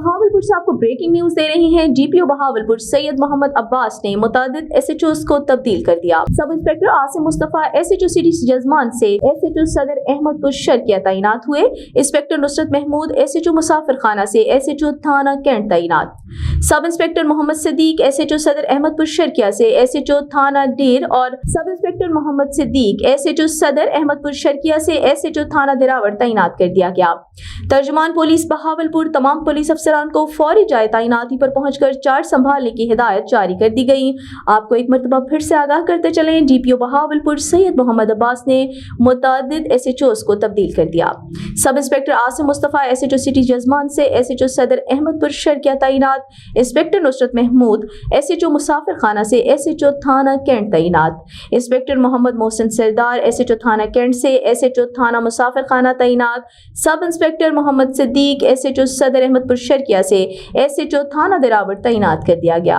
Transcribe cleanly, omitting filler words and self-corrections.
बहावलपुर से आपको breaking news दे रही हैं। डीपीओ बहावलपुर सैयद मोहम्मद अब्बास ने मुतादिद एसएचओस को तब्दील कर दिया। Sub inspector Asim Mustafa SHO city जजमान से एसएचओ सदर अहमदपुर शर्किया तैनात हुए। इंस्पेक्टर नुसरत महमूद एसएचओ मुसाफिर खाना से एसएचओ थाना कैंट तैनात। Sub inspector Mohammad Siddique SHO सदर अहमदपुर शर्किया से एसएचओ थाना डेर और sub inspector Mohammad Siddique SHO सदर अहमदपुर शर्किया से एसएचओ थाना दिरावर तैनात कर दिया गया। तर्जुमान पुलिस बहावलपुर तमाम पुलिस अफसरान को फौरी जाए तैनाती पर पहुंचकर चार्ज संभालने की हिदायत जारी कर दी गई। आपको एक मरतबा फिर से आगाह करते चलें, डीपीओ बहावलपुर सैयद मोहम्मद अब्बास ने मुतादिद एसएचओस को तब्दील कर दिया। Sub inspector Asim Mustafa SHO city जजमान से एसएचओ सदर अहमदपुर शर्किया तैनात। इंस्पेक्टर नुसरत महमूद एसएचओ मुसाफिर खाना से एसएचओ थाना कैंट तैनात। इंस्पेक्टर मोहम्मद मोहसिन सरदार एसएचओ थाना कैंट से एसएचओ थाना मुसाफिर खाना तैनात। Sub inspector Mohammad Siddique SHO सदर अहमदपुर शर्किया से एसएचओ थाना दिरावर तैनात कर दिया गया।